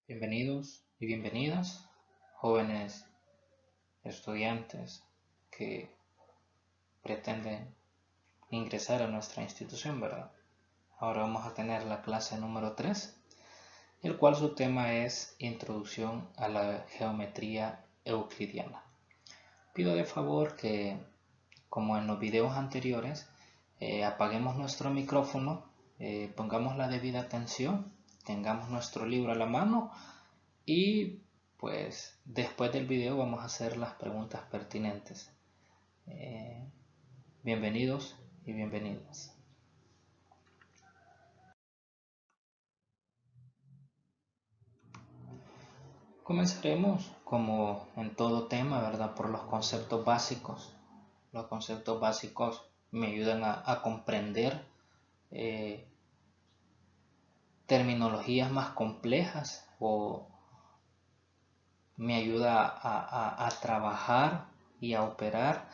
Bienvenidos y bienvenidas, jóvenes estudiantes que pretenden ingresar a nuestra institución, ¿verdad? Ahora vamos a tener la clase número 3, el cual su tema es Introducción a la Geometría Euclidiana. Pido de favor que, como en los videos anteriores, apaguemos nuestro micrófono, pongamos la debida atención, tengamos nuestro libro a la mano y pues después del video vamos a hacer las preguntas pertinentes. Bienvenidos y bienvenidas. Comenzaremos, como en todo tema, ¿verdad? Por los conceptos básicos. Los conceptos básicos me ayudan a comprender terminologías más complejas o me ayuda a trabajar y a operar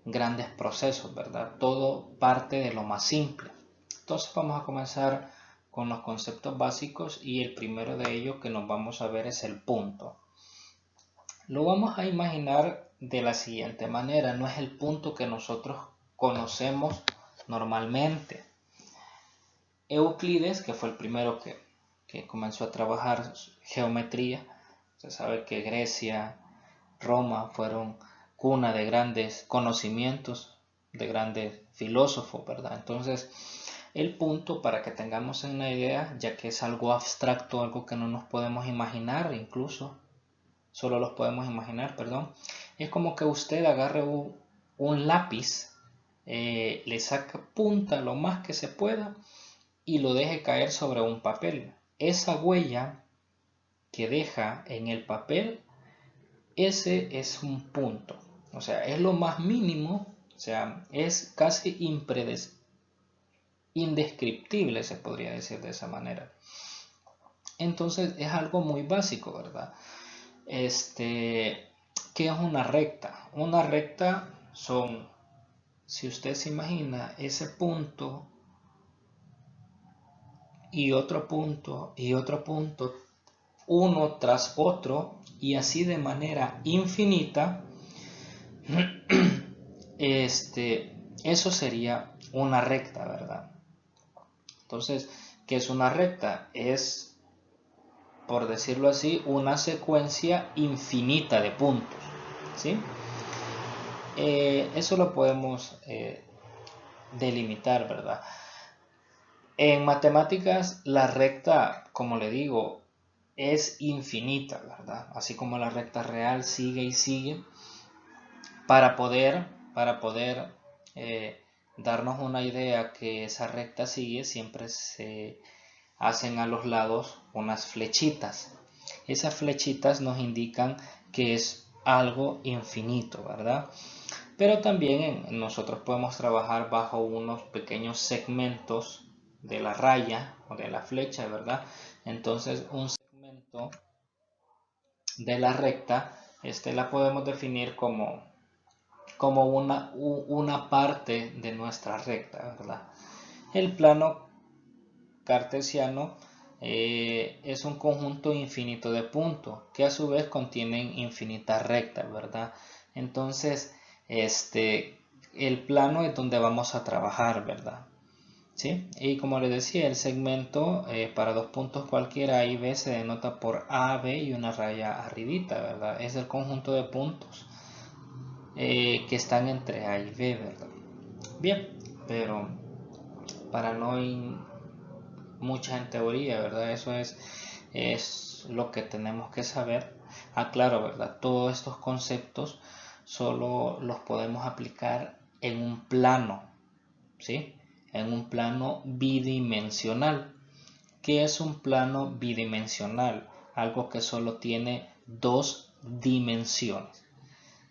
grandes procesos, ¿verdad? Todo parte de lo más simple. Entonces vamos a comenzar con los conceptos básicos y el primero de ellos que nos vamos a ver es el punto. Lo vamos a imaginar de la siguiente manera, no es el punto que nosotros conocemos normalmente. Euclides, que fue el primero que comenzó a trabajar geometría, se sabe que Grecia, Roma fueron cuna de grandes conocimientos, de grandes filósofos, ¿verdad? Entonces, el punto, para que tengamos una idea, ya que es algo abstracto, algo que no nos podemos imaginar, incluso, solo los podemos imaginar, perdón, es como que usted agarre un lápiz, le saca punta lo más que se pueda y lo deje caer sobre un papel. Esa huella que deja en el papel, ese es un punto. O sea, es lo más mínimo, o sea, es casi indescriptible, se podría decir de esa manera. Entonces es algo muy básico, ¿verdad? ¿Qué es una recta? Una recta son, si usted se imagina, ese punto y otro punto y otro punto, uno tras otro y así de manera infinita, eso sería una recta, ¿verdad? Entonces, ¿qué es una recta? Es, por decirlo así, una secuencia infinita de puntos, ¿sí? Eso lo podemos delimitar, ¿verdad? En matemáticas, la recta, como le digo, es infinita, ¿verdad? Así como la recta real sigue y sigue. Para poder darnos una idea que esa recta sigue, siempre se hacen a los lados unas flechitas. Esas flechitas nos indican que es algo infinito, ¿verdad? Pero también nosotros podemos trabajar bajo unos pequeños segmentos de la raya o de la flecha, ¿verdad? Entonces un segmento de la recta, la podemos definir como una parte de nuestra recta, ¿verdad? El plano cartesiano es un conjunto infinito de puntos que a su vez contienen infinitas rectas, ¿verdad? Entonces, el plano es donde vamos a trabajar, ¿verdad? ¿Sí? Y como les decía, el segmento para dos puntos cualquiera A y B se denota por A, B y una raya arribita, ¿verdad? Es el conjunto de puntos que están entre A y B, ¿verdad? Bien, pero para no ir mucha en teoría, ¿verdad? Eso es lo que tenemos que saber. Aclaro, ¿verdad? Todos estos conceptos solo los podemos aplicar en un plano, ¿sí? En un plano bidimensional. ¿Qué es un plano bidimensional? Algo que solo tiene dos dimensiones,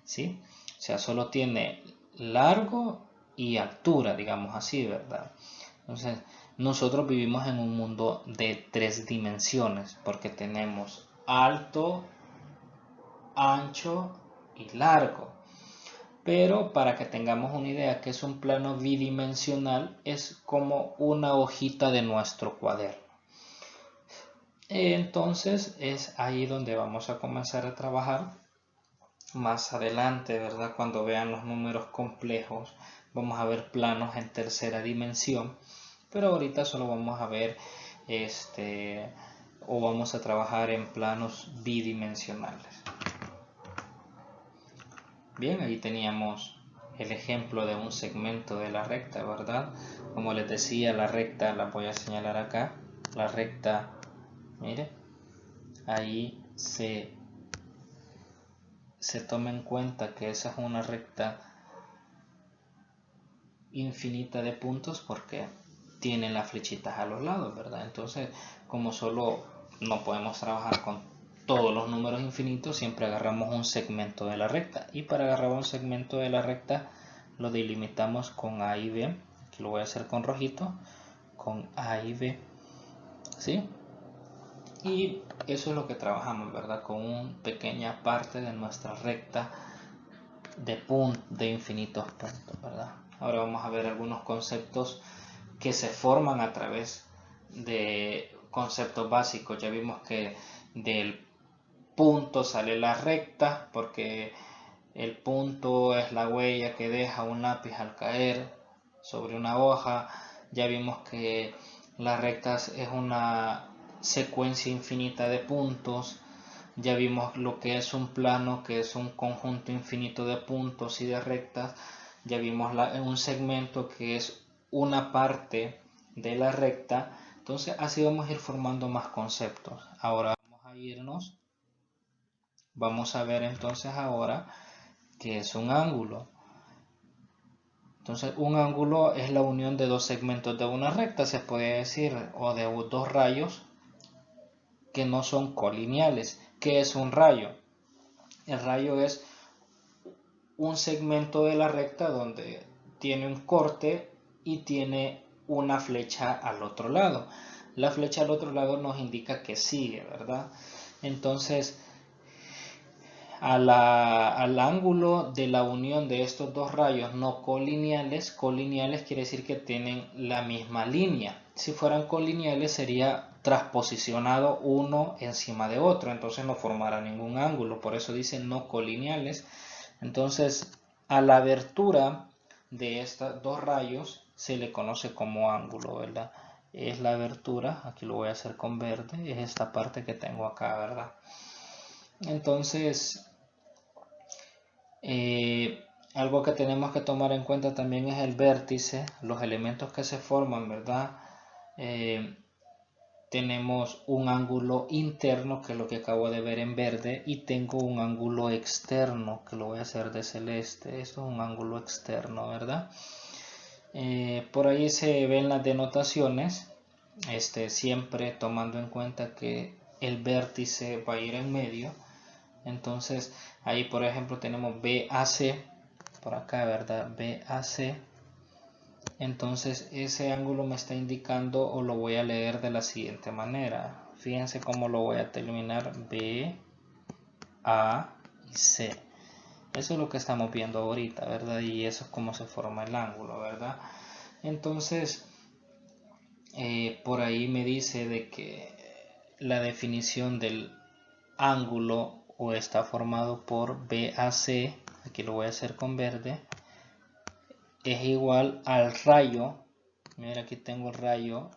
¿sí? O sea, solo tiene largo y altura, digamos así, ¿verdad? Entonces, nosotros vivimos en un mundo de tres dimensiones porque tenemos alto, ancho y largo. Pero para que tengamos una idea que es un plano bidimensional, es como una hojita de nuestro cuaderno. Entonces es ahí donde vamos a comenzar a trabajar más adelante, ¿verdad? Cuando vean los números complejos, vamos a ver planos en tercera dimensión, pero ahorita solo vamos a ver o vamos a trabajar en planos bidimensionales. Bien, ahí teníamos el ejemplo de un segmento de la recta, ¿verdad? Como les decía, la recta la voy a señalar acá. La recta, mire, ahí se toma en cuenta que esa es una recta infinita de puntos porque tiene las flechitas a los lados, ¿verdad? Entonces, como solo no podemos trabajar con todos los números infinitos, siempre agarramos un segmento de la recta, y para agarrar un segmento de la recta lo delimitamos con A y B. Aquí lo voy a hacer con rojito, con A y B, ¿sí? Y eso es lo que trabajamos, ¿verdad? Con una pequeña parte de nuestra recta de infinitos puntos, ¿verdad? Ahora vamos a ver algunos conceptos que se forman a través de conceptos básicos. Ya vimos que del punto sale la recta, porque el punto es la huella que deja un lápiz al caer sobre una hoja. Ya vimos que la recta es una secuencia infinita de puntos. Ya vimos lo que es un plano, que es un conjunto infinito de puntos y de rectas. Ya vimos un segmento, que es una parte de la recta. Entonces así vamos a ir formando más conceptos. Ahora vamos a ver entonces ahora qué es un ángulo. Entonces un ángulo es la unión de dos segmentos de una recta, se puede decir, o de dos rayos que no son colineales. ¿Qué es un rayo? El rayo es un segmento de la recta donde tiene un corte y tiene una flecha al otro lado. La flecha al otro lado nos indica que sigue, ¿verdad? Entonces, al ángulo de la unión de estos dos rayos no colineales, colineales quiere decir que tienen la misma línea. Si fueran colineales sería transposicionado uno encima de otro, entonces no formará ningún ángulo, por eso dice no colineales. Entonces a la abertura de estos dos rayos se le conoce como ángulo, ¿verdad? Es la abertura, aquí lo voy a hacer con verde, es esta parte que tengo acá, ¿verdad? Entonces algo que tenemos que tomar en cuenta también es el vértice, los elementos que se forman, ¿verdad? Tenemos un ángulo interno, que es lo que acabo de ver en verde, y tengo un ángulo externo, que lo voy a hacer de celeste. Esto es un ángulo externo, ¿verdad? Por ahí se ven las denotaciones, siempre tomando en cuenta que el vértice va a ir en medio. Entonces ahí por ejemplo tenemos BAC, por acá, ¿verdad? BAC. Entonces ese ángulo me está indicando, o lo voy a leer de la siguiente manera. Fíjense cómo lo voy a terminar: B, A y C. Eso es lo que estamos viendo ahorita, ¿verdad? Y eso es cómo se forma el ángulo, ¿verdad? Entonces por ahí me dice de que la definición del ángulo o está formado por BAC, aquí lo voy a hacer con verde, es igual al rayo, mira aquí tengo el rayo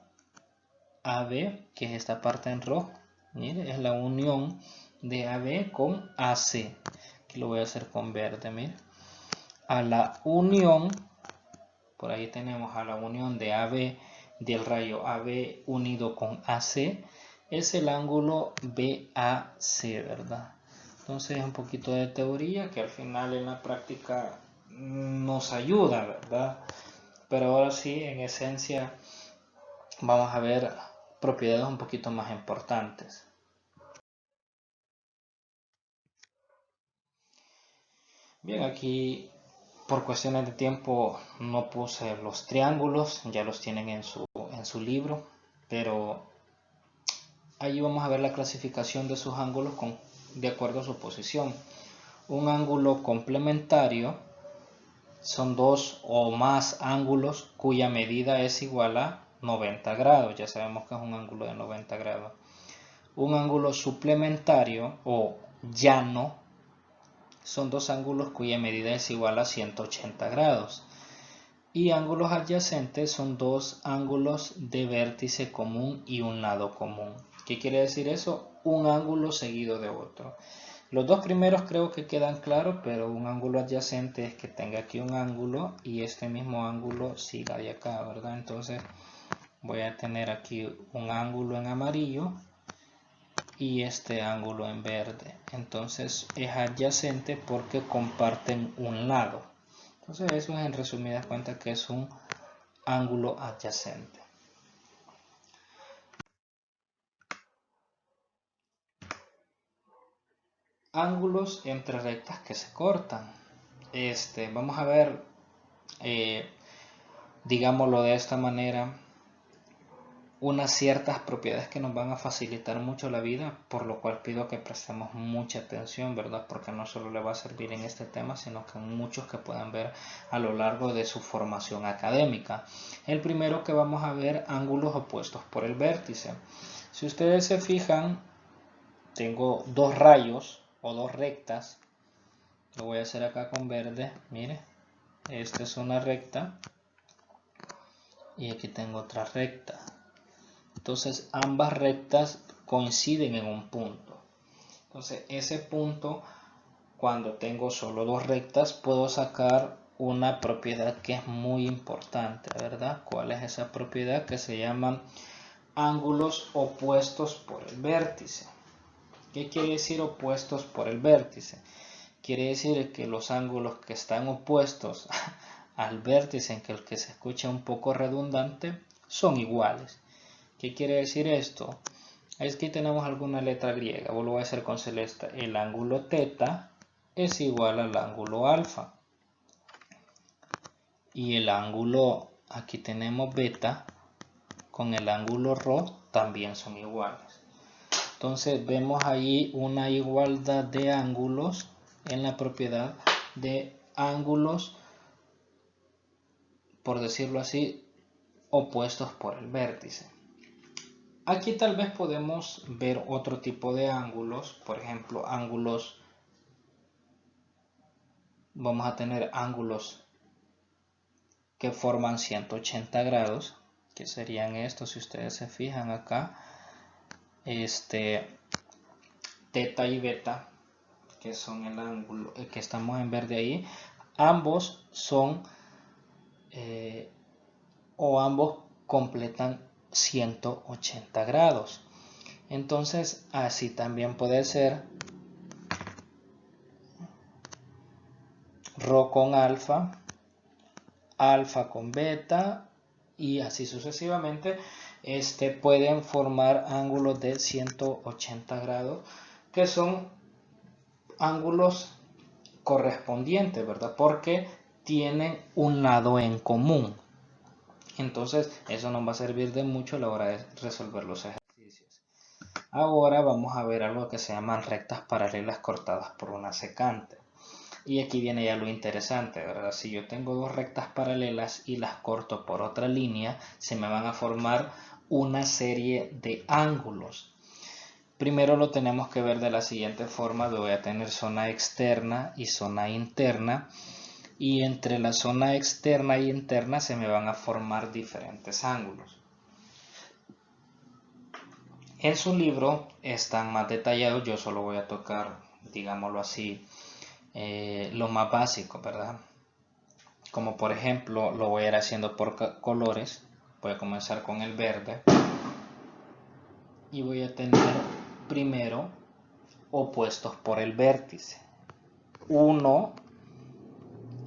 AB, que es esta parte en rojo, mire, es la unión de AB con AC, aquí lo voy a hacer con verde, mire, a la unión, por ahí tenemos a la unión de AB, del rayo AB unido con AC, es el ángulo BAC, ¿verdad? Entonces es un poquito de teoría que al final en la práctica nos ayuda, ¿verdad? Pero ahora sí, en esencia, vamos a ver propiedades un poquito más importantes. Bien, aquí por cuestiones de tiempo no puse los triángulos, ya los tienen en su libro, pero ahí vamos a ver la clasificación de sus ángulos de acuerdo a su posición. Un ángulo complementario son dos o más ángulos cuya medida es igual a 90 grados. Ya sabemos que es un ángulo de 90 grados. Un ángulo suplementario o llano son dos ángulos cuya medida es igual a 180 grados. Y ángulos adyacentes son dos ángulos de vértice común y un lado común. ¿Qué quiere decir eso? Un ángulo seguido de otro. Los dos primeros creo que quedan claros, pero un ángulo adyacente es que tenga aquí un ángulo y este mismo ángulo siga de acá, ¿verdad? Entonces voy a tener aquí un ángulo en amarillo y este ángulo en verde. Entonces es adyacente porque comparten un lado. Entonces eso es en resumidas cuentas que es un ángulo adyacente. Ángulos entre rectas que se cortan. Vamos a ver, digámoslo de esta manera, unas ciertas propiedades que nos van a facilitar mucho la vida, por lo cual pido que prestemos mucha atención, ¿verdad? Porque no solo le va a servir en este tema, sino que en muchos que puedan ver a lo largo de su formación académica. El primero que vamos a ver, ángulos opuestos por el vértice. Si ustedes se fijan, tengo dos rayos o dos rectas. Lo voy a hacer acá con verde, mire. Esta es una recta y aquí tengo otra recta. Entonces ambas rectas coinciden en un punto. Entonces ese punto, cuando tengo solo dos rectas, puedo sacar una propiedad que es muy importante, ¿verdad? ¿Cuál es esa propiedad? Que se llaman ángulos opuestos por el vértice. ¿Qué quiere decir opuestos por el vértice? Quiere decir que los ángulos que están opuestos al vértice, en que el que se escucha un poco redundante, son iguales. ¿Qué quiere decir esto? Es que tenemos alguna letra griega, lo voy a hacer con celeste. El ángulo teta es igual al ángulo alfa. Y el ángulo, aquí tenemos beta, con el ángulo rho también son iguales. Entonces vemos ahí una igualdad de ángulos en la propiedad de ángulos, por decirlo así, opuestos por el vértice. Aquí tal vez podemos ver otro tipo de ángulos, por ejemplo, ángulos, vamos a tener ángulos que forman 180 grados, que serían estos, si ustedes se fijan acá, teta y beta, que son el ángulo que estamos en verde ahí, ambos son o ambos completan 180 grados. Entonces así también puede ser rho con alfa, alfa con beta y así sucesivamente. Pueden formar ángulos de 180 grados que son ángulos correspondientes, ¿verdad? Porque tienen un lado en común. Entonces eso nos va a servir de mucho a la hora de resolver los ejercicios. Ahora vamos a ver algo que se llaman rectas paralelas cortadas por una secante. Y aquí viene ya lo interesante, ¿verdad? Si yo tengo dos rectas paralelas y las corto por otra línea, se me van a formar una serie de ángulos. Primero lo tenemos que ver de la siguiente forma. Voy a tener zona externa y zona interna. Y entre la zona externa y interna se me van a formar diferentes ángulos. En su libro están más detallados, yo solo voy a tocar, digámoslo así, lo más básico, ¿verdad? Como por ejemplo, lo voy a ir haciendo por colores. Voy a comenzar con el verde. Y voy a tener primero opuestos por el vértice. 1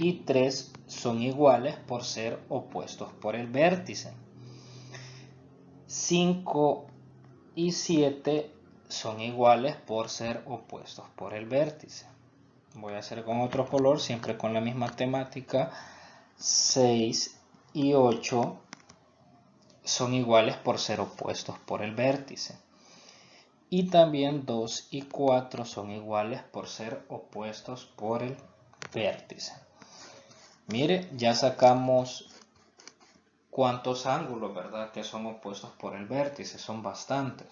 y 3 son iguales por ser opuestos por el vértice. 5 y 7 son iguales por ser opuestos por el vértice. Voy a hacer con otro color, siempre con la misma temática. 6 y 8 son iguales por ser opuestos por el vértice. Y también 2 y 4 son iguales por ser opuestos por el vértice. Mire, ya sacamos cuántos ángulos, ¿verdad? Que son opuestos por el vértice, son bastantes.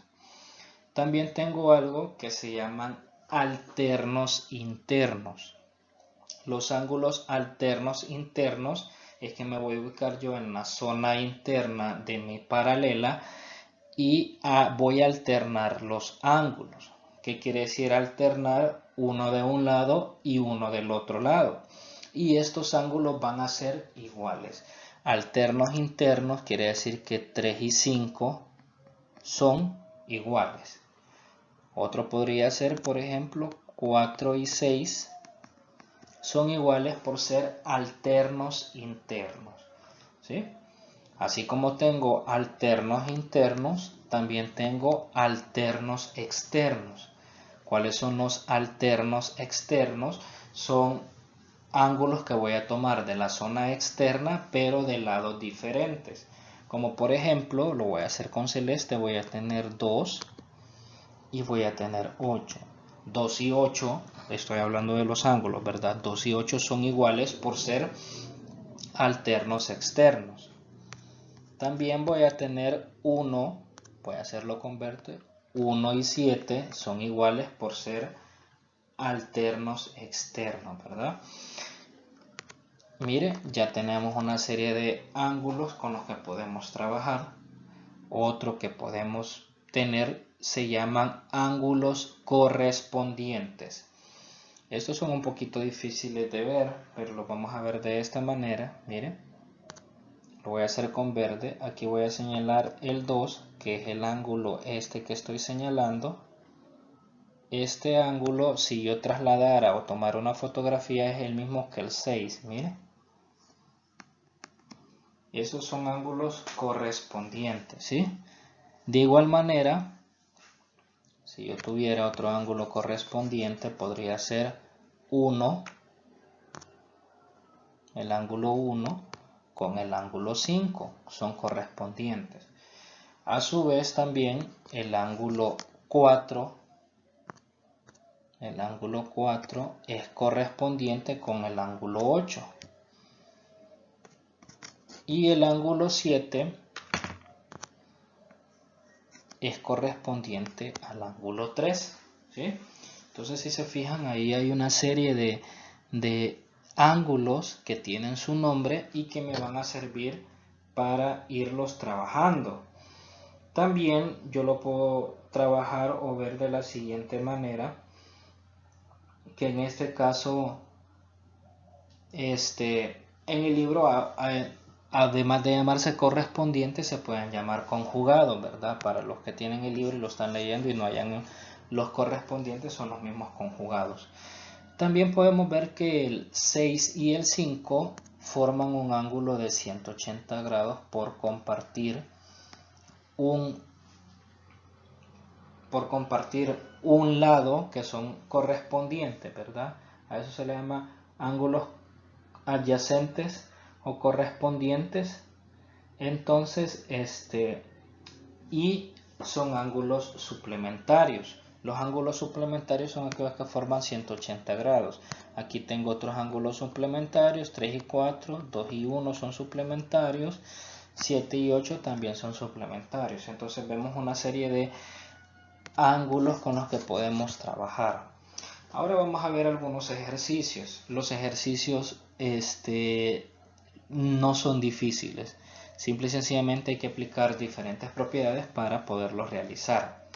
También tengo algo que se llaman alternos internos. Los ángulos alternos internos es que me voy a ubicar yo en la zona interna de mi paralela y voy a alternar los ángulos. ¿Qué quiere decir alternar? Uno de un lado y uno del otro lado. Y estos ángulos van a ser iguales. Alternos internos quiere decir que 3 y 5 son iguales. Otro podría ser, por ejemplo, 4 y 6 son iguales por ser alternos internos, ¿sí? Así como tengo alternos internos, también tengo alternos externos. ¿Cuáles son los alternos externos? Son ángulos que voy a tomar de la zona externa, pero de lados diferentes. Como por ejemplo, lo voy a hacer con celeste, voy a tener 2 y voy a tener 8. 2 y 8, estoy hablando de los ángulos, ¿verdad? 2 y 8 son iguales por ser alternos externos. También voy a tener 1, voy a hacerlo con verde, 1 y 7 son iguales por ser alternos externos, ¿verdad? Mire, ya tenemos una serie de ángulos con los que podemos trabajar. Otro que podemos tener se llaman ángulos correspondientes. Estos son un poquito difíciles de ver, pero los vamos a ver de esta manera. Miren, lo voy a hacer con verde. Aquí voy a señalar el 2, que es el ángulo este que estoy señalando. Este ángulo, si yo trasladara o tomara una fotografía, es el mismo que el 6. Miren, esos son ángulos correspondientes, ¿sí? De igual manera, si yo tuviera otro ángulo correspondiente, podría ser 1, el ángulo 1 con el ángulo 5, son correspondientes. A su vez también el ángulo 4 es correspondiente con el ángulo 8. Y el ángulo 7 es correspondiente al ángulo 3, ¿sí? Entonces, si se fijan, ahí hay una serie de ángulos que tienen su nombre y que me van a servir para irlos trabajando. También yo lo puedo trabajar o ver de la siguiente manera, que en este caso, en el libro, además de llamarse correspondiente, se pueden llamar conjugados, ¿verdad? Para los que tienen el libro y lo están leyendo y no hayan los correspondientes, son los mismos conjugados. También podemos ver que el 6 y el 5 forman un ángulo de 180 grados por compartir un lado que son correspondientes, ¿verdad? A eso se le llama ángulos adyacentes o correspondientes. Entonces, y son ángulos suplementarios. Los ángulos suplementarios son aquellos que forman 180 grados. Aquí tengo otros ángulos suplementarios, 3 y 4, 2 y 1 son suplementarios, 7 y 8 también son suplementarios. Entonces vemos una serie de ángulos con los que podemos trabajar. Ahora vamos a ver algunos ejercicios. Los ejercicios no son difíciles. Simple y sencillamente hay que aplicar diferentes propiedades para poderlos realizar.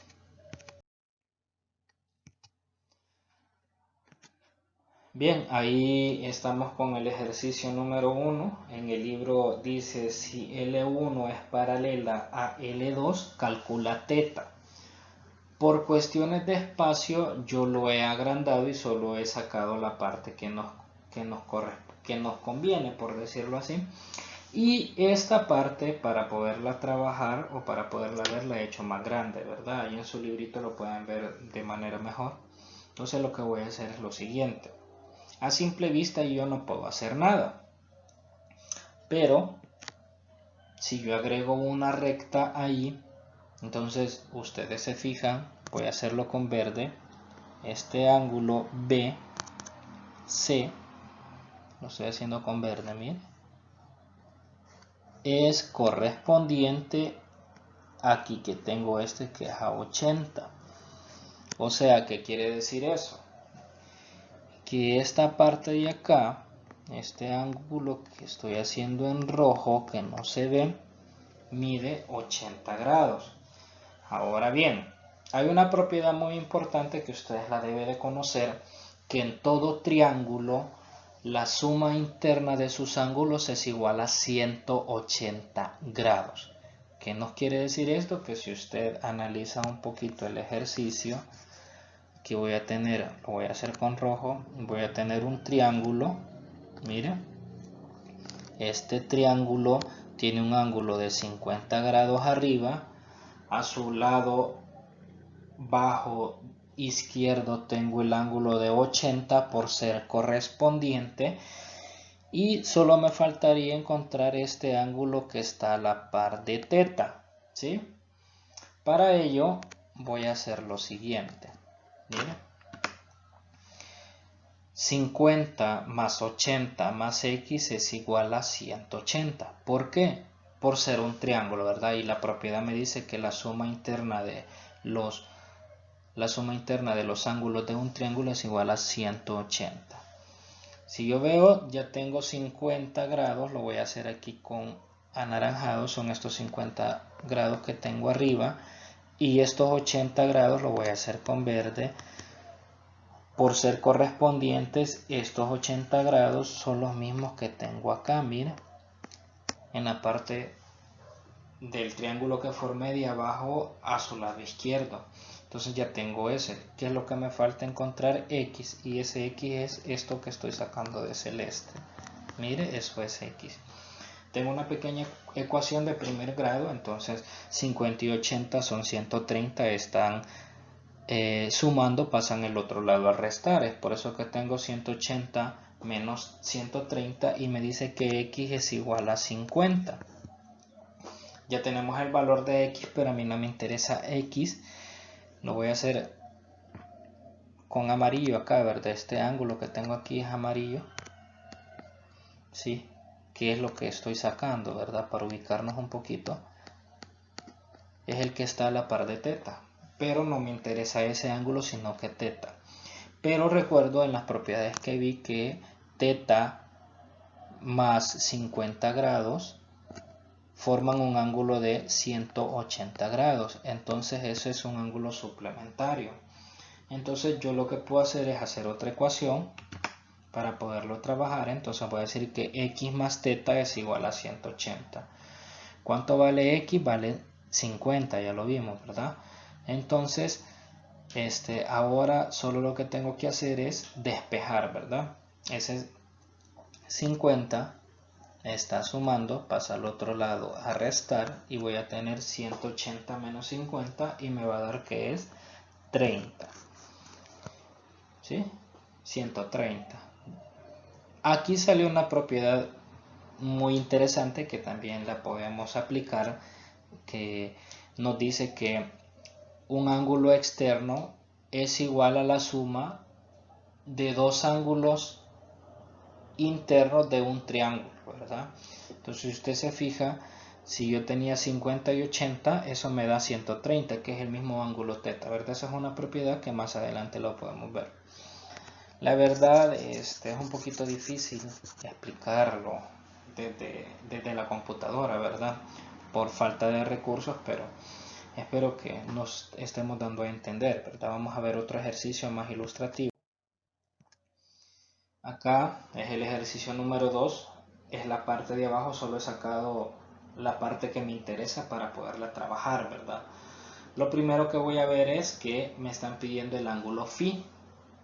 Bien, ahí estamos con el ejercicio número 1. En el libro dice: si L1 es paralela a L2, calcula θ. Por cuestiones de espacio yo lo he agrandado y solo he sacado la parte que nos conviene, por decirlo así. Y esta parte, para poderla trabajar o para poderla ver, la he hecho más grande, ¿verdad? Ahí en su librito lo pueden ver de manera mejor. Entonces lo que voy a hacer es lo siguiente. A simple vista yo no puedo hacer nada. Pero si yo agrego una recta ahí, entonces ustedes se fijan, voy a hacerlo con verde. Este ángulo BC, lo estoy haciendo con verde, miren, es correspondiente aquí que tengo que es a 80. O sea, ¿qué quiere decir eso? Que esta parte de acá, este ángulo que estoy haciendo en rojo, que no se ve, mide 80 grados. Ahora bien, hay una propiedad muy importante que ustedes la deben de conocer, que en todo triángulo la suma interna de sus ángulos es igual a 180 grados. ¿Qué nos quiere decir esto? Que si usted analiza un poquito el ejercicio que voy a tener, lo voy a hacer con rojo, voy a tener un triángulo, mire, este triángulo tiene un ángulo de 50 grados arriba, a su lado bajo izquierdo tengo el ángulo de 80 por ser correspondiente y solo me faltaría encontrar este ángulo que está a la par de teta, ¿sí? Para ello voy a hacer lo siguiente, mire, 50 más 80 más x es igual a 180. ¿Por qué? Por ser un triángulo, ¿verdad? Y la propiedad me dice que la suma interna de los ángulos de un triángulo es igual a 180. Si yo veo, ya tengo 50 grados, lo voy a hacer aquí con anaranjado, son estos 50 grados que tengo arriba, y estos 80 grados lo voy a hacer con verde. Por ser correspondientes, estos 80 grados son los mismos que tengo acá, miren, en la parte del triángulo que formé de abajo a su lado izquierdo. Entonces ya tengo ese. ¿Qué es lo que me falta encontrar? X. Y ese X es esto que estoy sacando de celeste. Mire, eso es X. Tengo una pequeña ecuación de primer grado. Entonces 50 y 80 son 130. Están sumando, pasan el otro lado a restar. Es por eso que tengo 180 menos 130 y me dice que X es igual a 50. Ya tenemos el valor de X, pero a mí no me interesa X. Lo voy a hacer con amarillo acá, ¿verdad? Este ángulo que tengo aquí es amarillo. ¿Sí? ¿Qué es lo que estoy sacando, verdad? Para ubicarnos un poquito. Es el que está a la par de teta. Pero no me interesa ese ángulo, sino que teta. Pero recuerdo en las propiedades que vi que teta más 50 grados forman un ángulo de 180 grados. Entonces eso es un ángulo suplementario. Entonces yo lo que puedo hacer es hacer otra ecuación para poderlo trabajar. Entonces voy a decir que x más teta es igual a 180. ¿Cuánto vale x? Vale 50, ya lo vimos, ¿verdad? Entonces ahora solo lo que tengo que hacer es despejar, ¿verdad? Ese 50 está sumando, pasa al otro lado a restar y voy a tener 180 menos 50 y me va a dar que es 30. ¿Sí? 130. Aquí salió una propiedad muy interesante que también la podemos aplicar, que nos dice que un ángulo externo es igual a la suma de dos ángulos internos de un triángulo, ¿verdad? Entonces, si usted se fija, si yo tenía 50 y 80, eso me da 130, que es el mismo ángulo teta, ¿verdad? Esa es una propiedad que más adelante lo podemos ver. La verdad, es un poquito difícil explicarlo desde la computadora, ¿verdad? Por falta de recursos, pero espero que nos estemos dando a entender, ¿verdad? Vamos a ver otro ejercicio más ilustrativo. Acá es el ejercicio número 2, es la parte de abajo, solo he sacado la parte que me interesa para poderla trabajar, ¿verdad? Lo primero que voy a ver es que me están pidiendo el ángulo phi.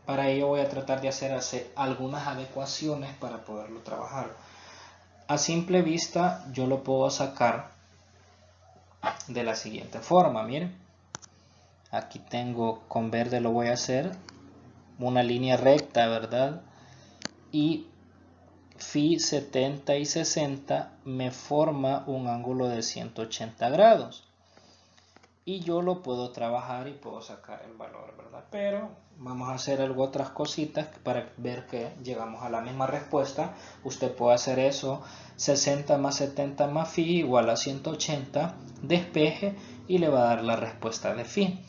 Para ello voy a tratar de hacer algunas adecuaciones para poderlo trabajar. A simple vista yo lo puedo sacar de la siguiente forma, miren. Aquí tengo, con verde lo voy a hacer, una línea recta, ¿verdad? Y phi 70 y 60 me forma un ángulo de 180 grados. Y yo lo puedo trabajar y puedo sacar el valor, ¿verdad? Pero vamos a hacer otras cositas para ver que llegamos a la misma respuesta. Usted puede hacer eso, 60 más 70 más phi igual a 180, despeje y le va a dar la respuesta de phi.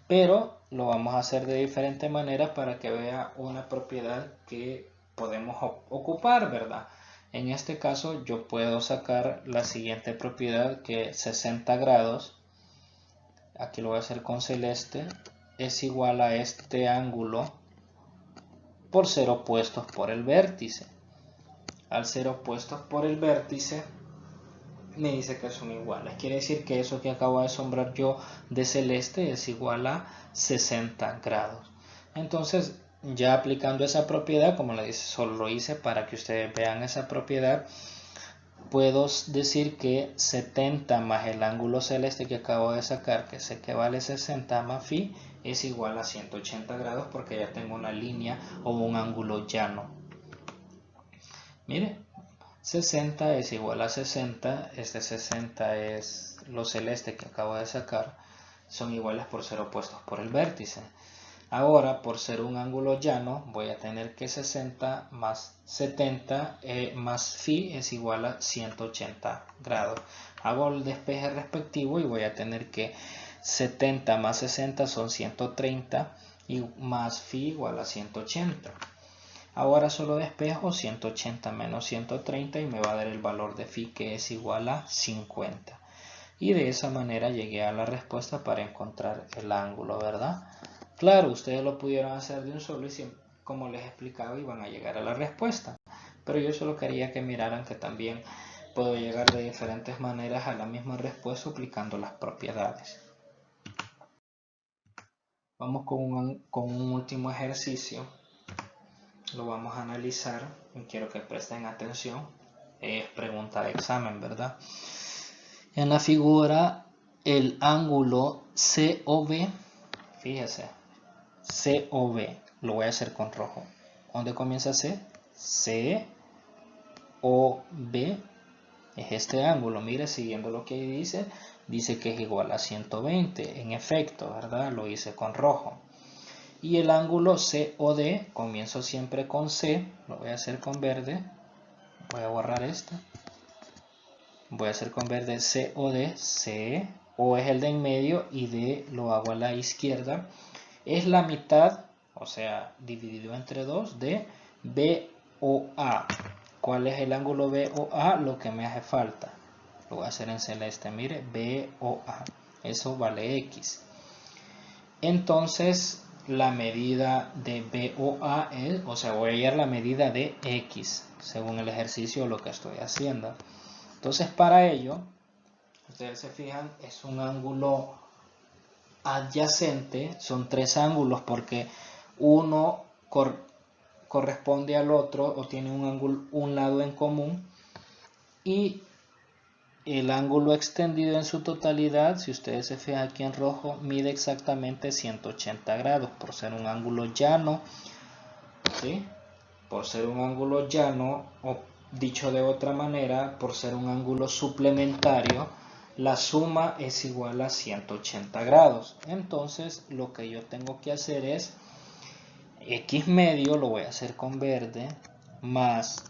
pero lo vamos a hacer de diferente manera para que vea una propiedad que podemos ocupar, ¿verdad? En este caso yo puedo sacar la siguiente propiedad, que 60 grados, aquí lo voy a hacer con celeste, es igual a este ángulo por ser opuestos por el vértice. Al ser opuestos por el vértice, me dice que son iguales. Quiere decir que eso que acabo de sombrar yo de celeste es igual a 60 grados. Entonces, ya aplicando esa propiedad, como le dice, solo lo hice para que ustedes vean esa propiedad, puedo decir que 70 más el ángulo celeste que acabo de sacar, que sé que vale 60 más phi, es igual a 180 grados porque ya tengo una línea o un ángulo llano. Mire, 60 es igual a 60, este 60 es lo celeste que acabo de sacar, son iguales por ser opuestos por el vértice. Ahora, por ser un ángulo llano, voy a tener que 60 más 70 más phi es igual a 180 grados. Hago el despeje respectivo y voy a tener que 70 más 60 son 130 y más phi igual a 180. Ahora solo despejo 180 menos 130 y me va a dar el valor de phi, que es igual a 50. Y de esa manera llegué a la respuesta para encontrar el ángulo, ¿verdad? Claro, ustedes lo pudieron hacer de un solo y como les explicaba iban a llegar a la respuesta. Pero yo solo quería que miraran que también puedo llegar de diferentes maneras a la misma respuesta aplicando las propiedades. Vamos con un último ejercicio. Lo vamos a analizar y quiero que presten atención. Es pregunta de examen, ¿verdad? En la figura, el ángulo COB, fíjese, COB, lo voy a hacer con rojo. ¿Dónde comienza C? COB es este ángulo. Mire, siguiendo lo que dice que es igual a 120. En efecto, ¿verdad? Lo hice con rojo. Y el ángulo COD, comienzo siempre con C, lo voy a hacer con verde, voy a borrar esto, voy a hacer con verde COD, C, O es el de en medio y D lo hago a la izquierda, es la mitad, o sea, dividido entre 2 de BOA. ¿Cuál es el ángulo BOA? Lo que me hace falta, lo voy a hacer en celeste, mire, BOA, eso vale X. Entonces, la medida de BOA es, o sea, voy a hallar la medida de X, según el ejercicio lo que estoy haciendo. Entonces, para ello, ustedes se fijan, es un ángulo adyacente, son tres ángulos porque uno corresponde al otro o tiene un lado en común, y el ángulo extendido en su totalidad, si ustedes se fijan aquí en rojo, mide exactamente 180 grados por ser un ángulo llano, ¿sí? Por ser un ángulo llano, o dicho de otra manera, por ser un ángulo suplementario, la suma es igual a 180 grados. Entonces, lo que yo tengo que hacer es X medio, lo voy a hacer con verde, más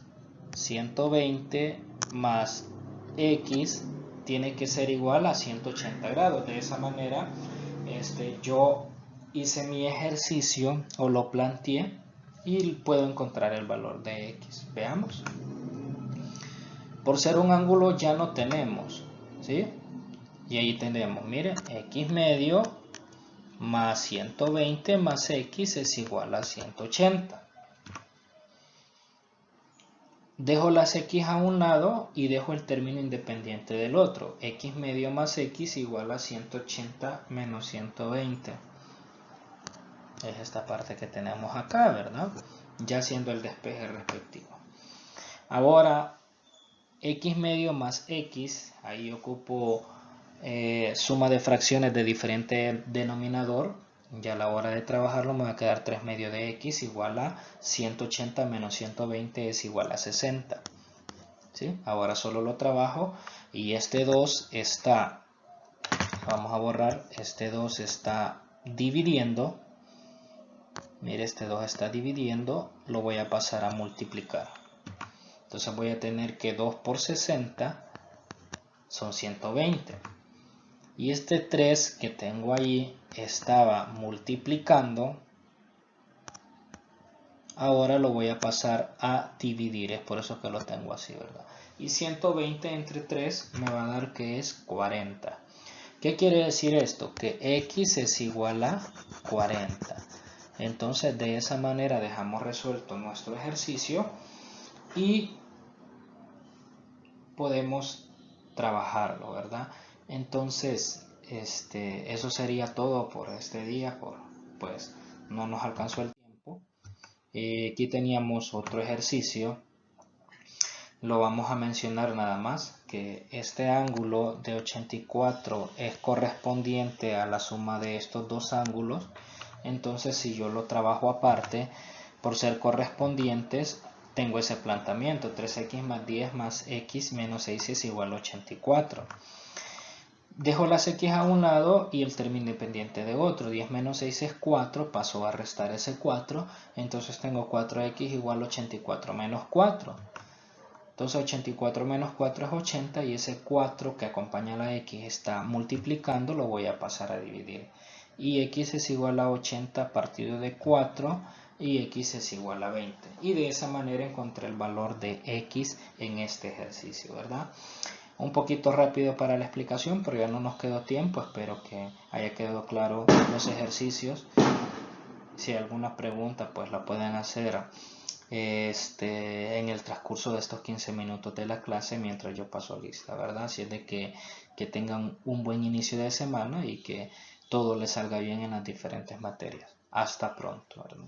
120 más X tiene que ser igual a 180 grados. De esa manera, yo hice mi ejercicio o lo planteé y puedo encontrar el valor de X. Veamos. Por ser un ángulo ya no tenemos, ¿sí? Y ahí tenemos, miren, X medio más 120 más X es igual a 180. Dejo las X a un lado y dejo el término independiente del otro. X medio más X igual a 180 menos 120. Es esta parte que tenemos acá, ¿verdad? Ya haciendo el despeje respectivo. Ahora, X medio más X, ahí ocupo suma de fracciones de diferente denominador. Ya a la hora de trabajarlo me va a quedar 3 medios de X igual a 180 menos 120 es igual a 60. ¿Sí? Ahora solo lo trabajo y este 2 está, vamos a borrar, este 2 está dividiendo. Mire, este 2 está dividiendo, lo voy a pasar a multiplicar. Entonces voy a tener que 2 por 60 son 120. Y este 3 que tengo ahí estaba multiplicando. Ahora lo voy a pasar a dividir, es por eso que lo tengo así, ¿verdad? Y 120 entre 3 me va a dar que es 40. ¿Qué quiere decir esto? Que x es igual a 40. Entonces de esa manera dejamos resuelto nuestro ejercicio y podemos trabajarlo, ¿verdad? Entonces eso sería todo por este día, pues no nos alcanzó el tiempo. Aquí teníamos otro ejercicio, lo vamos a mencionar nada más, que este ángulo de 84 es correspondiente a la suma de estos dos ángulos. Entonces si yo lo trabajo aparte, por ser correspondientes, tengo ese planteamiento, 3x más 10 más x menos 6 es igual a 84. Dejo las x a un lado y el término independiente de otro. 10 menos 6 es 4, paso a restar ese 4, entonces tengo 4x igual a 84 menos 4. Entonces 84 menos 4 es 80 y ese 4 que acompaña a la x está multiplicando, lo voy a pasar a dividir. Y x es igual a 80 partido de 4 y x es igual a 20. Y de esa manera encontré el valor de x en este ejercicio, ¿verdad? Un poquito rápido para la explicación, pero ya no nos quedó tiempo. Espero que haya quedado claro los ejercicios. Si hay alguna pregunta, pues la pueden hacer en el transcurso de estos 15 minutos de la clase mientras yo paso lista, ¿verdad? Así es de que tengan un buen inicio de semana y que todo les salga bien en las diferentes materias. Hasta pronto, ¿verdad?